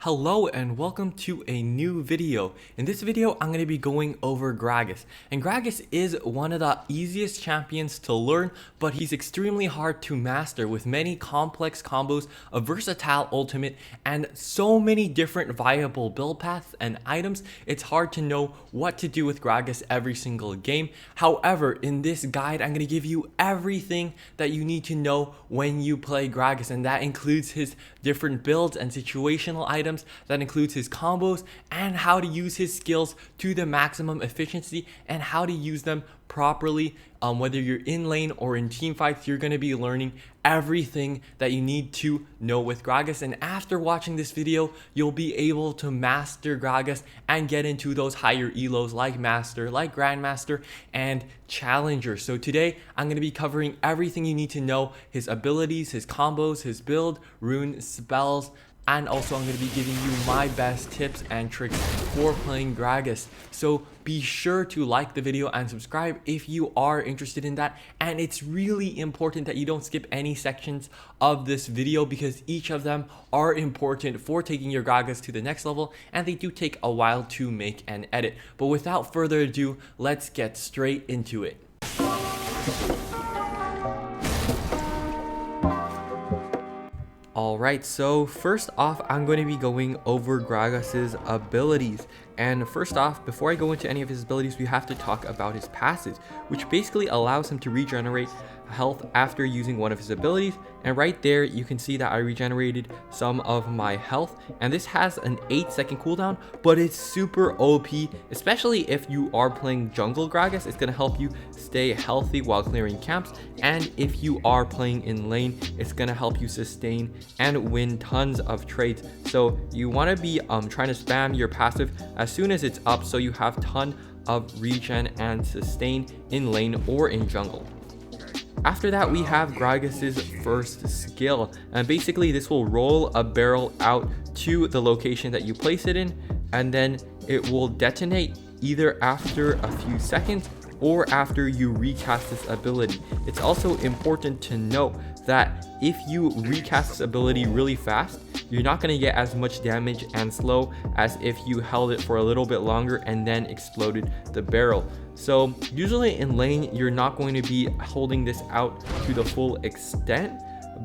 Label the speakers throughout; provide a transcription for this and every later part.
Speaker 1: Hello and welcome to a new video. In this video, I'm going to be going over Gragas. And Gragas is one of the easiest champions to learn, but he's extremely hard to master with many complex combos, a versatile ultimate, and so many different viable build paths and items. It's hard to know what to do with Gragas every single game. However, in this guide, I'm going to give you everything that you need to know when you play Gragas, and that includes his different builds and situational items. That includes his combos and how to use his skills to the maximum efficiency and how to use them properly. Whether you're in lane or in team fights, you're going to be learning everything that you need to know with Gragas. And after watching this video, you'll be able to master Gragas and get into those higher elos like Master, like Grandmaster, and Challenger. So today, I'm going to be covering everything you need to know: his abilities, his combos, his build, rune, spells, and also I'm going to be giving you my best tips and tricks for playing Gragas. So be sure to like the video and subscribe if you are interested in that. And it's really important that you don't skip any sections of this video because each of them are important for taking your Gragas to the next level, and they do take a while to make and edit. But without further ado, let's get straight into it. Alright, so first off, I'm going to be going over Gragas's abilities. And first off, before I go into any of his abilities, we have to talk about his passives, which basically allows him to regenerate health after using one of his abilities. And right there, you can see that I regenerated some of my health. And this has an 8-second cooldown, but it's super OP, especially if you are playing jungle Gragas. It's going to help you stay healthy while clearing camps. And if you are playing in lane, it's going to help you sustain and win tons of trades. So you want to be trying to spam your passive as soon as it's up, so you have ton of regen and sustain in lane or in jungle. After that, we have Gragas's first skill, and basically this will roll a barrel out to the location that you place it in, and then it will detonate either after a few seconds or after you recast this ability. It's also important to note that if you recast this ability really fast, you're not going to get as much damage and slow as if you held it for a little bit longer and then exploded the barrel. So usually in lane, you're not going to be holding this out to the full extent,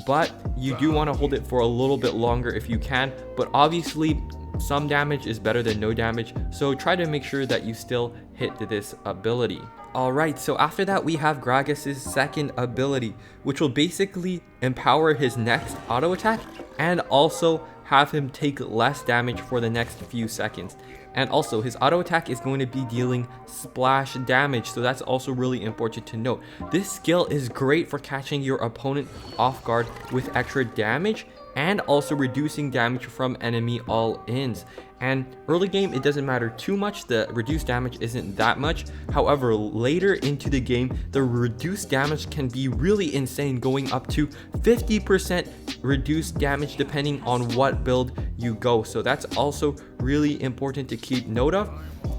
Speaker 1: but you do want to hold it for a little bit longer if you can. But obviously some damage is better than no damage, so try to make sure that you still hit this ability. Alright, so after that we have Gragas's second ability, which will basically empower his next auto attack and also have him take less damage for the next few seconds. And also his auto attack is going to be dealing splash damage, so that's also really important to note. This skill is great for catching your opponent off guard with extra damage and also reducing damage from enemy all-ins. And early game, it doesn't matter too much, the reduced damage isn't that much. However, later into the game, the reduced damage can be really insane, going up to 50% reduced damage depending on what build you go. So that's also really important to keep note of.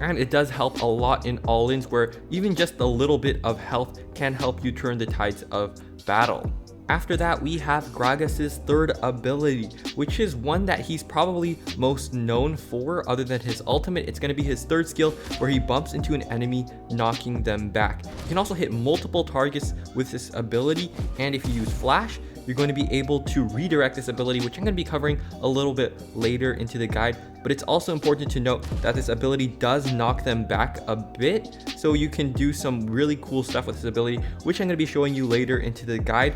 Speaker 1: And it does help a lot in all-ins, where even just a little bit of health can help you turn the tides of battle. After that, we have Gragas's third ability, which is one that he's probably most known for other than his ultimate. It's going to be his third skill, where he bumps into an enemy, knocking them back. You can also hit multiple targets with this ability, and if you use flash, you're going to be able to redirect this ability, which I'm going to be covering a little bit later into the guide. But it's also important to note that this ability does knock them back a bit, so you can do some really cool stuff with this ability, which I'm going to be showing you later into the guide.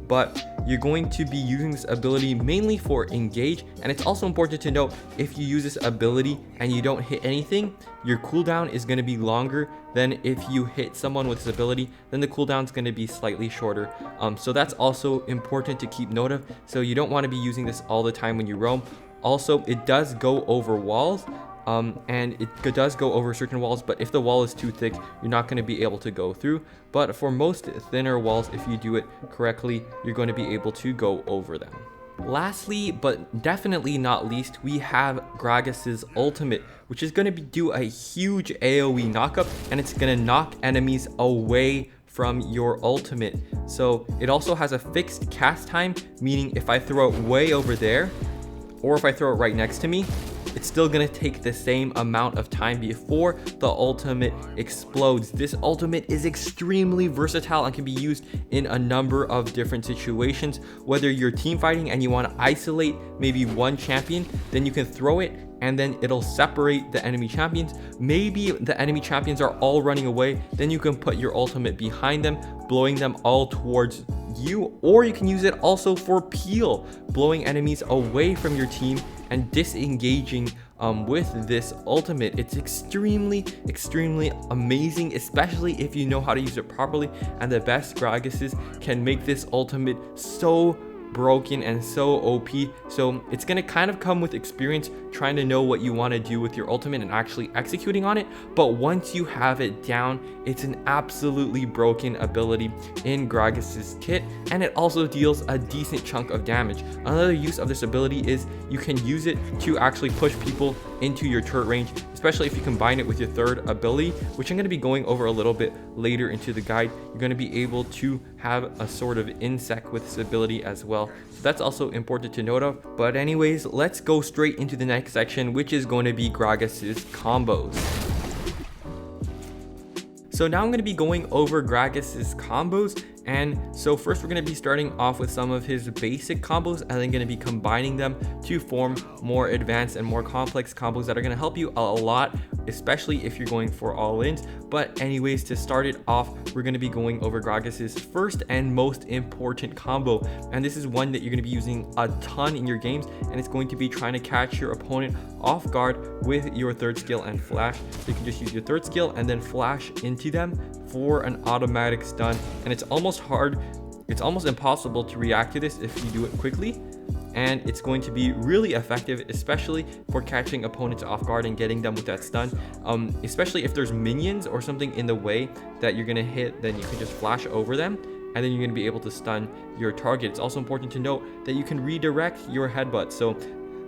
Speaker 1: But you're going to be using this ability mainly for engage, and it's also important to note, if you use this ability and you don't hit anything, your cooldown is going to be longer than if you hit someone with this ability. Then the cooldown is going to be slightly shorter. So that's also important to keep note of. So you don't want to be using this all the time when you roam. Also, it does go over walls, and it does go over certain walls, but if the wall is too thick, you're not going to be able to go through. But for most thinner walls, if you do it correctly, you're going to be able to go over them. Lastly, but definitely not least, we have Gragas's ultimate, which is going to do a huge AoE knockup, and it's going to knock enemies away from your ultimate. So it also has a fixed cast time, meaning if I throw it way over there, or if I throw it right next to me, it's still gonna take the same amount of time before the ultimate explodes. This ultimate is extremely versatile and can be used in a number of different situations. Whether you're team fighting and you want to isolate maybe one champion, then you can throw it and then it'll separate the enemy champions. Maybe the enemy champions are all running away, then you can put your ultimate behind them, blowing them all towards you, or you can use it also for peel, blowing enemies away from your team and disengaging with this ultimate. It's extremely amazing, especially if you know how to use it properly, and the best Gragases can make this ultimate so broken and so OP. So it's gonna kind of come with experience, trying to know what you want to do with your ultimate and actually executing on it. But once you have it down, it's an absolutely broken ability in Gragas's kit, and it also deals a decent chunk of damage. Another use of this ability is you can use it to actually push people into your turret range, especially if you combine it with your third ability, which I'm going to be going over a little bit later into the guide. You're going to be able to have a sort of insect with this ability as well, so that's also important to note of. But anyways, let's go straight into the next section, which is going to be Gragas's combos. So now I'm going to be going over Gragas's combos, and so first we're going to be starting off with some of his basic combos, and then going to be combining them to form more advanced and more complex combos that are going to help you a lot, especially if you're going for all-ins. But anyways, to start it off, we're going to be going over Gragas's first and most important combo, and this is one that you're going to be using a ton in your games, and it's going to be trying to catch your opponent off guard with your third skill and flash. So you can just use your third skill and then flash into them for an automatic stun, and it's almost impossible to react to this if you do it quickly, and it's going to be really effective, especially for catching opponents off guard and getting them with that stun. Especially if there's minions or something in the way that you're gonna hit, then you can just flash over them and then you're gonna be able to stun your target. It's also important to note that you can redirect your headbutt.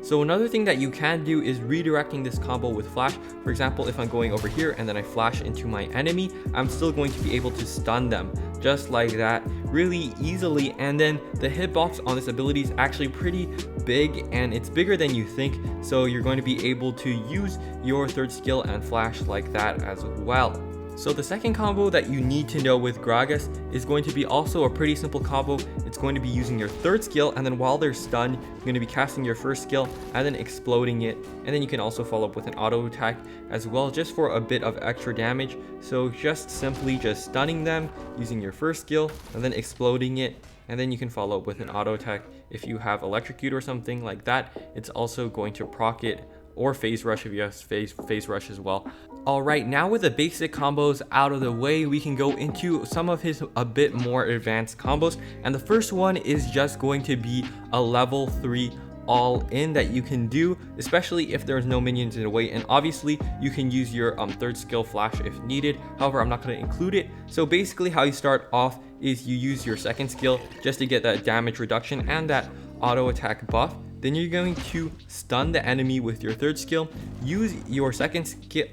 Speaker 1: So another thing that you can do is redirecting this combo with flash. For example, if I'm going over here and then I flash into my enemy, I'm still going to be able to stun them just like that really easily. And then the hitbox on this ability is actually pretty big, and it's bigger than you think. So you're going to be able to use your third skill and flash like that as well. So the second combo that you need to know with Gragas is going to be also a pretty simple combo. It's going to be using your third skill, and then while they're stunned, you're going to be casting your first skill and then exploding it. And then you can also follow up with an auto attack as well, just for a bit of extra damage. So just simply just stunning them using your first skill and then exploding it. And then you can follow up with an auto attack. If you have electrocute or something like that, it's also going to proc it, or phase rush if you have phase rush as well. All right, now with the basic combos out of the way, we can go into some of his a bit more advanced combos. And the first one is just going to be a level 3 all in that you can do, especially if there's no minions in the way. And obviously you can use your third skill flash if needed. However, I'm not going to include it. So basically how you start off is you use your second skill just to get that damage reduction and that auto attack buff. Then you're going to stun the enemy with your third skill. Use your second skill,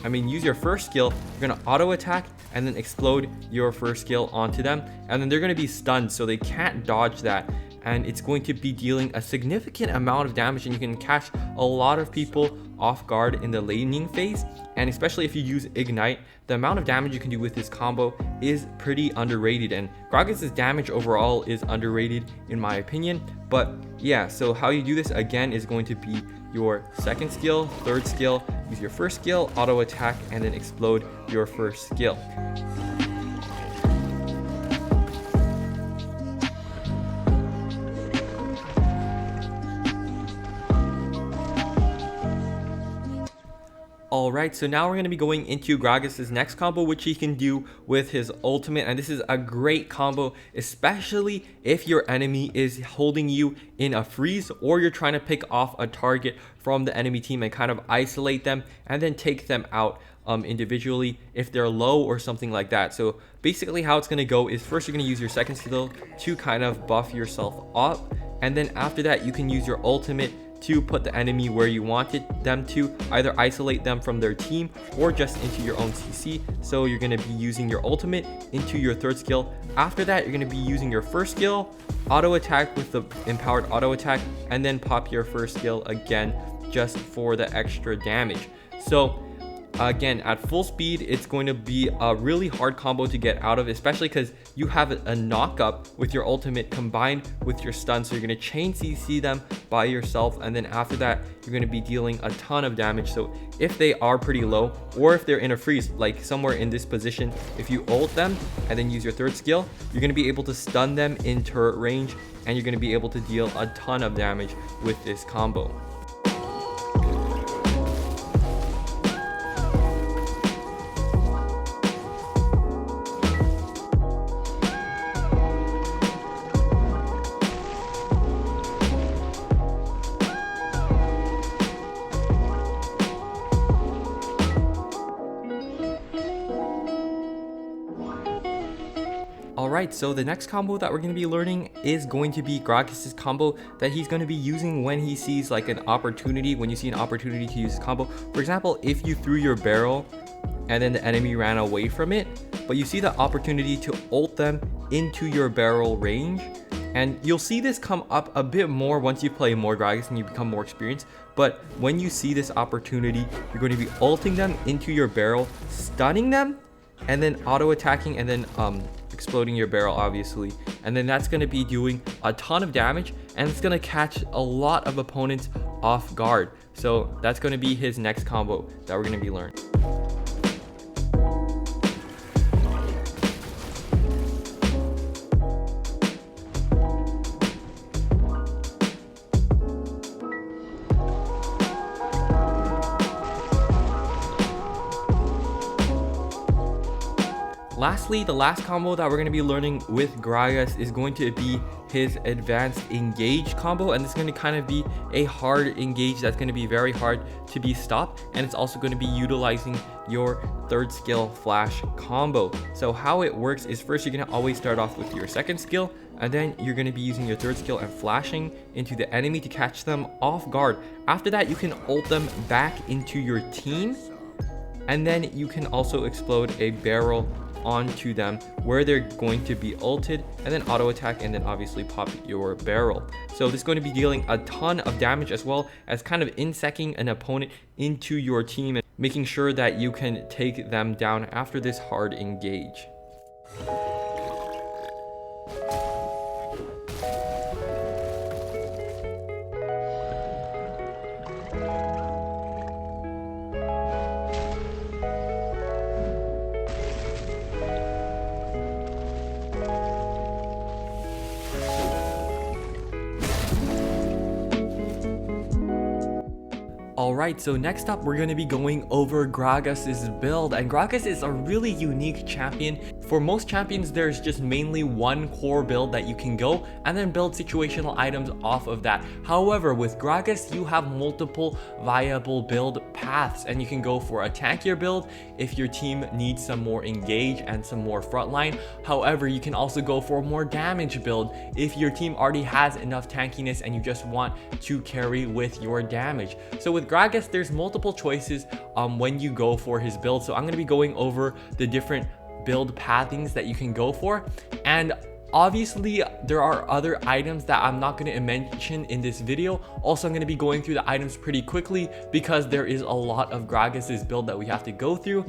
Speaker 1: use your first skill. You're gonna auto attack and then explode your first skill onto them. And then they're gonna be stunned, so they can't dodge that. And it's going to be dealing a significant amount of damage, and you can catch a lot of people off guard in the laning phase. And especially if you use Ignite, the amount of damage you can do with this combo is pretty underrated, and Gragas' damage overall is underrated in my opinion. But yeah, so how you do this again is going to be your second skill, third skill, use your first skill, auto attack, and then explode your first skill. Alright, so now we're going to be going into Gragas' next combo, which he can do with his ultimate. And this is a great combo, especially if your enemy is holding you in a freeze, or you're trying to pick off a target from the enemy team and kind of isolate them and then take them out individually if they're low or something like that. So basically how it's going to go is first you're going to use your second skill to kind of buff yourself up. And then after that, you can use your ultimate to put the enemy where you wanted them to, either isolate them from their team or just into your own CC. So you're going to be using your ultimate into your third skill. After that, you're going to be using your first skill, auto attack with the empowered auto attack, and then pop your first skill again just for the extra damage. So again, at full speed, it's going to be a really hard combo to get out of, especially because you have a knock up with your ultimate combined with your stun. So you're going to chain CC them by yourself, and then after that, you're going to be dealing a ton of damage. So if they are pretty low, or if they're in a freeze, like somewhere in this position, if you ult them and then use your third skill, you're going to be able to stun them in turret range, and you're going to be able to deal a ton of damage with this combo. Alright, so the next combo that we're going to be learning is going to be Gragas' combo that he's going to be using when he sees like an opportunity, when you see an opportunity to use his combo. For example, if you threw your barrel and then the enemy ran away from it, but you see the opportunity to ult them into your barrel range, and you'll see this come up a bit more once you play more Gragas and you become more experienced. But when you see this opportunity, you're going to be ulting them into your barrel, stunning them, and then auto attacking, and then exploding your barrel, obviously, and then that's going to be doing a ton of damage, and it's going to catch a lot of opponents off guard. So that's going to be his next combo that we're going to be learning. Lastly, the last combo that we're going to be learning with Gragas is going to be his advanced engage combo, and it's going to kind of be a hard engage that's going to be very hard to be stopped, and it's also going to be utilizing your third skill flash combo. So how it works is, first you're going to always start off with your second skill, and then you're going to be using your third skill and flashing into the enemy to catch them off guard. After that, you can ult them back into your team, and then you can also explode a barrel onto them where they're going to be ulted, and then auto attack, and then obviously pop your barrel. So this is going to be dealing a ton of damage, as well as kind of insecting an opponent into your team and making sure that you can take them down after this hard engage. Alright, so next up we're going to be going over Gragas' build, and Gragas is a really unique champion. For most champions, there's just mainly one core build that you can go and then build situational items off of that. However, with Gragas, you have multiple viable build paths, and you can go for a tankier build if your team needs some more engage and some more frontline. However, you can also go for a more damage build if your team already has enough tankiness and you just want to carry with your damage. So with Gragas, there's multiple choices when you go for his build. So I'm going to be going over the different build pathings that you can go for, and obviously there are other items that I'm not going to mention in this video. Also, I'm going to be going through the items pretty quickly because there is a lot of Gragas' build that we have to go through.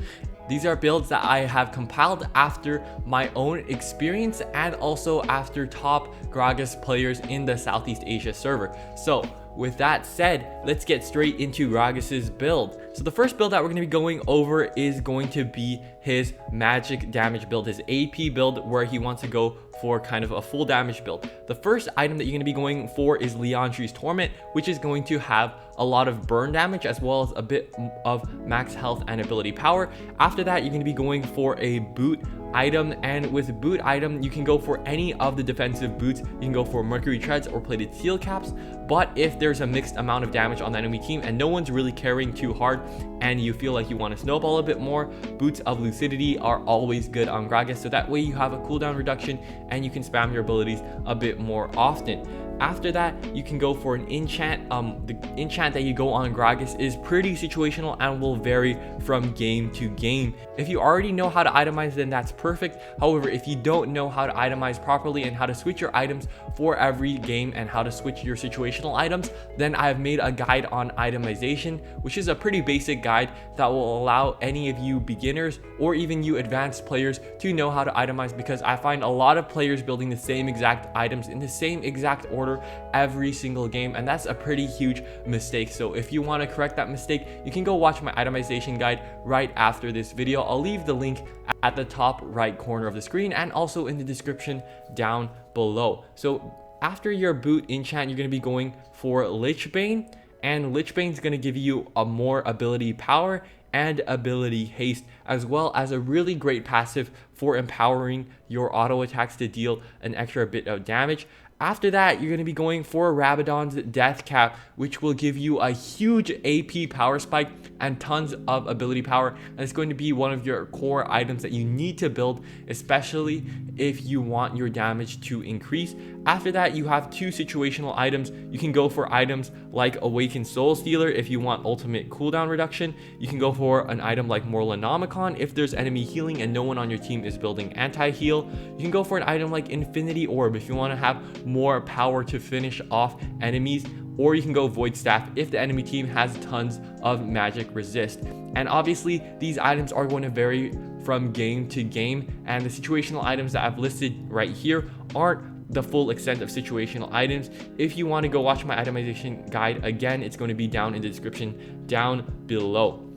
Speaker 1: These are builds that I have compiled after my own experience and also after top Gragas players in the Southeast Asia server. So with that said, let's get straight into Gragas' build. So the first build that we're going to be going over is going to be his magic damage build, his AP build, where he wants to go for kind of a full damage build. The first item that you're going to be going for is Leandri's Torment, which is going to have a lot of burn damage as well as a bit of max health and ability power. After that, you're going to be going for a boot item, and with boot item you can go for any of the defensive boots. You can go for Mercury Treads or plated steel caps, but if there's a mixed amount of damage on the enemy team and no one's really carrying too hard and you feel like you want to snowball a bit more, boots of lucidity are always good on Gragas, so that way you have a cooldown reduction and you can spam your abilities a bit more often. After that, you can go for an enchant. The enchant that you go on Gragas is pretty situational and will vary from game to game. If you already know how to itemize, then that's perfect. However, if you don't know how to itemize properly and how to switch your items for every game and how to switch your situational items, then I've made a guide on itemization, which is a pretty basic guide that will allow any of you beginners or even you advanced players to know how to itemize, because I find a lot of players building the same exact items in the same exact order every single game, and that's a pretty huge mistake. So if you want to correct that mistake, you can go watch my itemization guide right after this video. I'll leave the link at the top right corner of the screen and also in the description down below. So after your boot enchant, you're going to be going for Lichbane, and Lichbane is going to give you a more ability power and ability haste, as well as a really great passive for empowering your auto attacks to deal an extra bit of damage. After that, you're going to be going for Rabadon's Death Cap, which will give you a huge AP power spike and tons of ability power. And it's going to be one of your core items that you need to build, especially if you want your damage to increase. After that, you have two situational items. You can go for items like Awakened Soul Stealer if you want ultimate cooldown reduction. You can go for an item like Morlanomicon if there's enemy healing and no one on your team is building anti-heal. You can go for an item like Infinity Orb if you want to have more power to finish off enemies, or you can go Void Staff if the enemy team has tons of magic resist. And obviously these items are going to vary from game to game, and the situational items that I've listed right here aren't the full extent of situational items. If you want to go watch my itemization guide, again, it's going to be down in the description down below.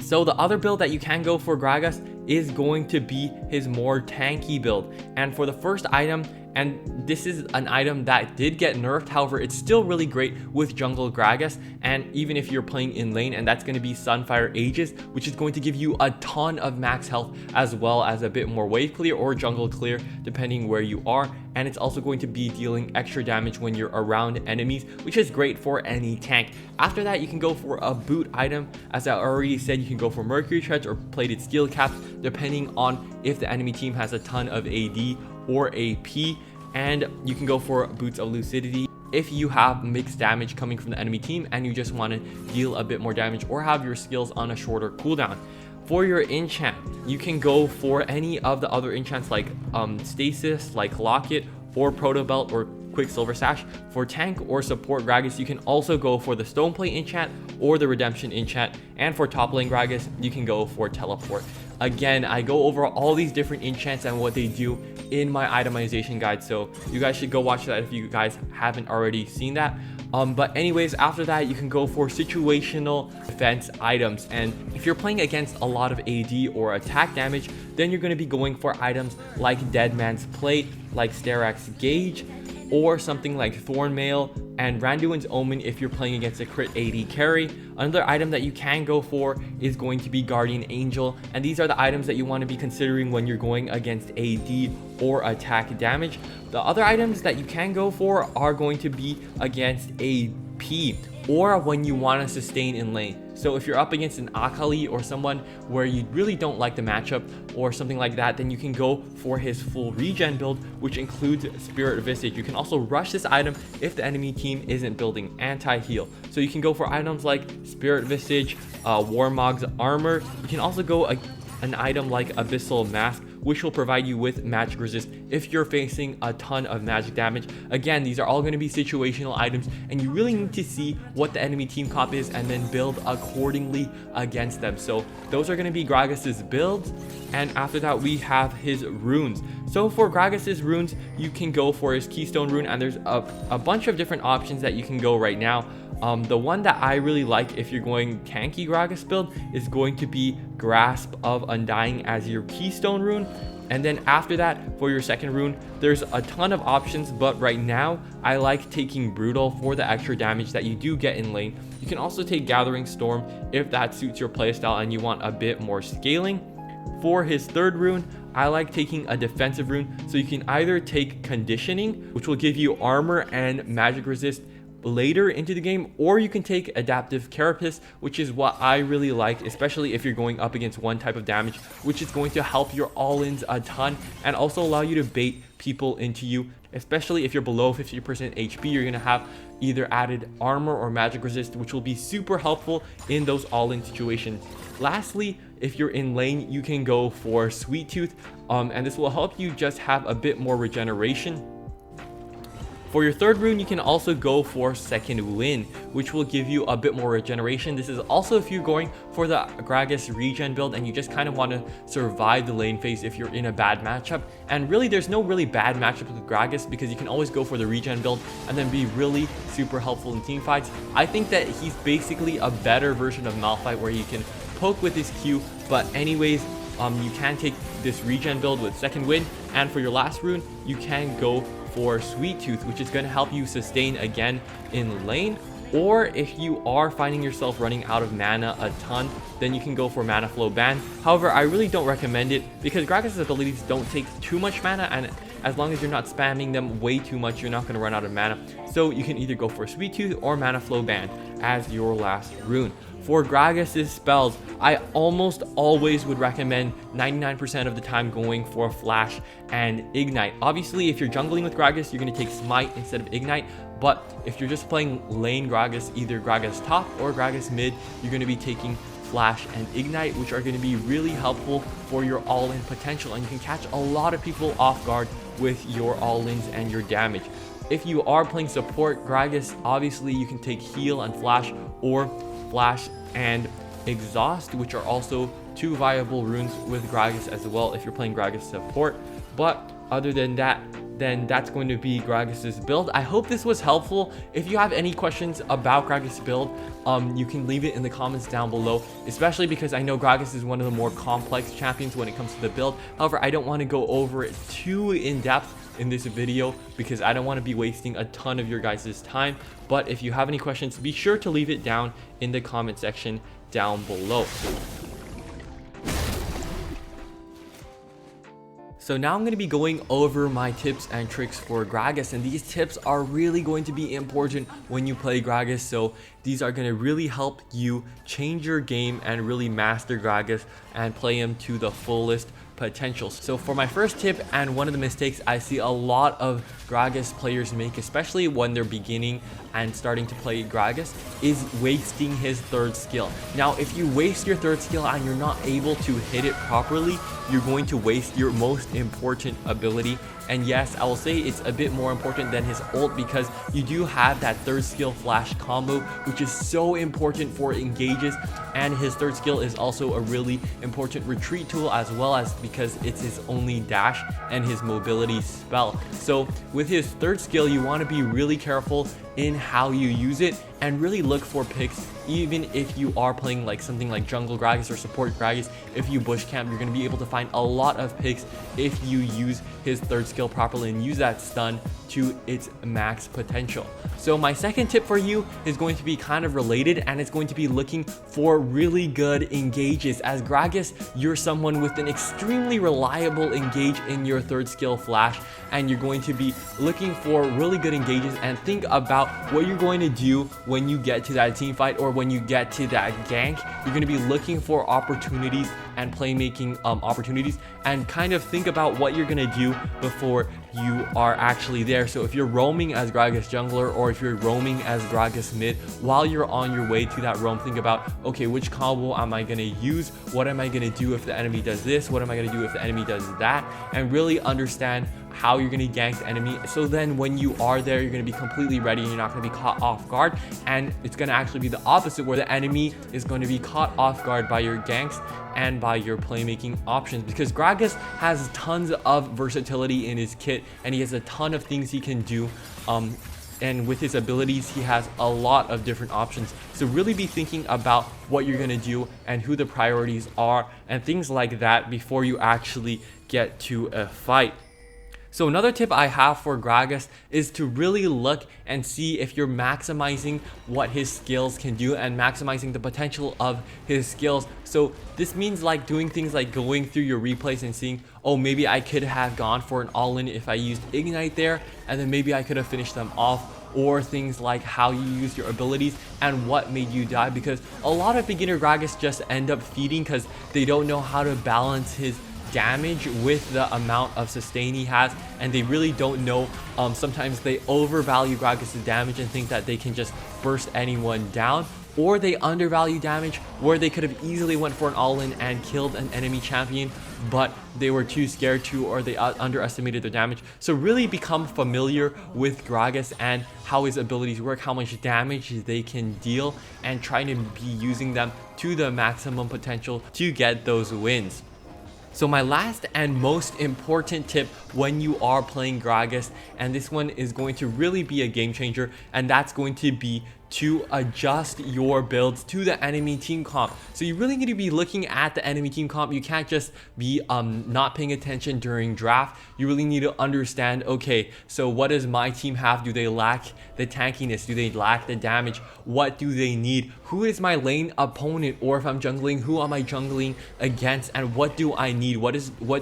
Speaker 1: So the other build that you can go for Gragas is going to be his more tanky build. And for the first item, and this is an item that did get nerfed, however, it's still really great with jungle Gragas, and even if you're playing in lane, and that's going to be Sunfire Aegis, which is going to give you a ton of max health, as well as a bit more wave clear or jungle clear, depending where you are. And it's also going to be dealing extra damage when you're around enemies, which is great for any tank. After that, you can go for a boot item. As I already said, you can go for Mercury Treads or Plated Steel Caps, depending on if the enemy team has a ton of AD or AP. And you can go for Boots of Lucidity if you have mixed damage coming from the enemy team and you just want to deal a bit more damage or have your skills on a shorter cooldown. For your enchant, you can go for any of the other enchants like Stasis, like Locket, or Proto Belt, or Quicksilver Sash. For tank or support Gragas, you can also go for the Stoneplate enchant or the Redemption enchant. And for top lane Gragas, you can go for Teleport. Again, I go over all these different enchants and what they do in my itemization guide, so you guys should go watch that if you guys haven't already seen that. But anyways, after that, you can go for situational defense items, and if you're playing against a lot of AD or attack damage, then you're going to be going for items like Dead Man's Plate, like Sterak's Gauge, or something like Thornmail and Randuin's Omen if you're playing against a crit AD carry. Another item that you can go for is going to be Guardian Angel, and these are the items that you want to be considering when you're going against AD or attack damage. The other items that you can go for are going to be against AP or when you want to sustain in lane. So if you're up against an Akali or someone where you really don't like the matchup or something like that, then you can go for his full regen build, which includes Spirit Visage. You can also rush this item if the enemy team isn't building anti-heal. So you can go for items like Spirit Visage, Warmog's Armor. You can also go an item like Abyssal Mask, which will provide you with magic resist if you're facing a ton of magic damage. Again, these are all going to be situational items, and you really need to see what the enemy team comp is and then build accordingly against them. So those are going to be Gragas's builds, and after that we have his runes. So for Gragas's runes, you can go for his Keystone rune, and there's a bunch of different options that you can go right now. The one that I really like if you're going tanky Gragas build is going to be Grasp of Undying as your Keystone rune. And then after that, for your second rune, there's a ton of options, but right now I like taking Brutal for the extra damage that you do get in lane. You can also take Gathering Storm if that suits your playstyle and you want a bit more scaling. For his third rune, I like taking a defensive rune, so you can either take Conditioning, which will give you armor and magic resist later into the game, or you can take Adaptive Carapace, which is what I really like, especially if you're going up against one type of damage, which is going to help your all-ins a ton and also allow you to bait people into you. Especially if you're below 50% HP, you're going to have either added armor or magic resist, which will be super helpful in those all-in situations. Lastly, if you're in lane, you can go for Sweet Tooth, and this will help you just have a bit more regeneration. For your third rune, you can also go for Second Wind, which will give you a bit more regeneration. This is also if you're going for the Gragas regen build and you just kind of want to survive the lane phase if you're in a bad matchup. And really, there's no really bad matchup with Gragas because you can always go for the regen build and then be really super helpful in team fights. I think that he's basically a better version of Malphite where you can poke with his Q, but anyways, you can take this regen build with Second Wind. And for your last rune, you can go for Sweet Tooth, which is going to help you sustain again in lane. Or if you are finding yourself running out of mana a ton, then you can go for Mana Flow Ban. However, I really don't recommend it because Gragas' abilities don't take too much mana, and as long as you're not spamming them way too much, you're not going to run out of mana. So you can either go for Sweet Tooth or Mana Flow Ban as your last rune. For Gragas' spells, I almost always would recommend 99% of the time going for Flash and Ignite. Obviously, if you're jungling with Gragas, you're going to take Smite instead of Ignite. But if you're just playing lane Gragas, either Gragas top or Gragas mid, you're going to be taking Flash and Ignite, which are going to be really helpful for your all-in potential. And you can catch a lot of people off guard with your all-ins and your damage. If you are playing support Gragas, obviously you can take Heal and Flash, or Flash and Exhaust, which are also two viable runes with Gragas as well if you're playing Gragas support. But other than that, then that's going to be Gragas' build. I hope this was helpful. If you have any questions about Gragas' build, you can leave it in the comments down below, especially because I know Gragas is one of the more complex champions when it comes to the build. However, I don't want to go over it too in depth in this video because I don't want to be wasting a ton of your guys' time. But if you have any questions, be sure to leave it down in the comment section down below. So now I'm going to be going over my tips and tricks for Gragas, and these tips are really going to be important when you play Gragas. So these are going to really help you change your game and really master Gragas and play him to the fullest potential. So for my first tip, and one of the mistakes I see a lot of Gragas players make, especially when they're beginning and starting to play Gragas, is wasting his third skill. Now, if you waste your third skill and you're not able to hit it properly, you're going to waste your most important ability. And yes, I will say it's a bit more important than his ult because you do have that third skill Flash combo, which is so important for engages, and his third skill is also a really important retreat tool, as well as because it's his only dash and his mobility spell. So with his third skill, you want to be really careful in how you use it and really look for picks. Even if you are playing like something like jungle Gragas or support Gragas, if you bush camp, you're going to be able to find a lot of picks if you use his third skill properly and use that stun to its max potential. So my second tip for you is going to be kind of related, and it's going to be looking for really good engages. As Gragas, you're someone with an extremely reliable engage in your third skill Flash, and you're going to be looking for really good engages. And think about what you're going to do when you get to that team fight or when you get to that gank. You're going to be looking for opportunities and playmaking opportunities, and kind of think about what you're going to do before you are actually there. So if you're roaming as Gragas jungler, or if you're roaming as Gragas mid, while you're on your way to that roam, think about, okay, which combo am I going to use? What am I going to do if the enemy does this? What am I going to do if the enemy does that? And really understand how you're going to gank the enemy. So then when you are there, you're going to be completely ready and you're not going to be caught off guard. And it's going to actually be the opposite, where the enemy is going to be caught off guard by your ganks and by your playmaking options, because Gragas has tons of versatility in his kit and he has a ton of things he can do. And with his abilities, he has a lot of different options. So really be thinking about what you're going to do and who the priorities are and things like that before you actually get to a fight. So another tip I have for Gragas is to really look and see if you're maximizing what his skills can do and maximizing the potential of his skills. So this means like doing things like going through your replays and seeing, oh, maybe I could have gone for an all-in if I used Ignite there, and then maybe I could have finished them off. or things like how you use your abilities and what made you die, because a lot of beginner Gragas just end up feeding because they don't know how to balance his damage with the amount of sustain he has, and they really don't know. Sometimes they overvalue Gragas' damage and think that they can just burst anyone down, or they undervalue damage where they could have easily went for an all-in and killed an enemy champion, but they were too scared to, or they underestimated their damage. So really become familiar with Gragas and how his abilities work, how much damage they can deal, and trying to be using them to the maximum potential to get those wins. So my last and most important tip when you are playing Gragas, and this one is going to really be a game changer, and that's going to be to adjust your builds to the enemy team comp. So you really need to be looking at the enemy team comp. You can't just be not paying attention during draft. You really need to understand, okay, so what does my team have? Do they lack the tankiness? Do they lack the damage? What do they need? Who is my lane opponent? Or if I'm jungling, who am I jungling against? And what do I need? What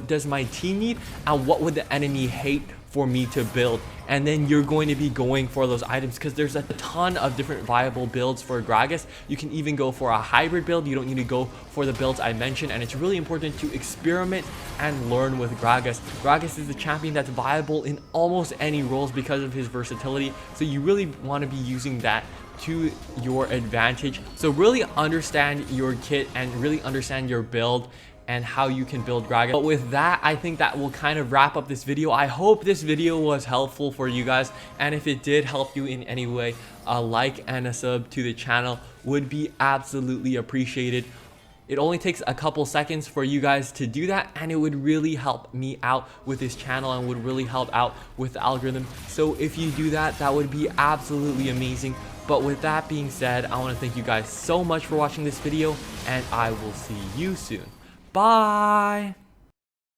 Speaker 1: does my team need? And what would the enemy hate for me to build? And then you're going to be going for those items, because there's a ton of different viable builds for Gragas. You can even go for a hybrid build. You don't need to go for the builds I mentioned, and it's really important to experiment and learn with Gragas. Gragas is a champion that's viable in almost any roles because of his versatility, so you really want to be using that to your advantage. So really understand your kit and really understand your build and how you can build Gragas. But with that, I think that will kind of wrap up this video. I hope this video was helpful for you guys, and if it did help you in any way, a like and a sub to the channel would be absolutely appreciated. It only takes a couple seconds for you guys to do that, and it would really help me out with this channel and would really help out with the algorithm. So if you do that, that would be absolutely amazing. But with that being said, I want to thank you guys so much for watching this video, and I will see you soon. Bye!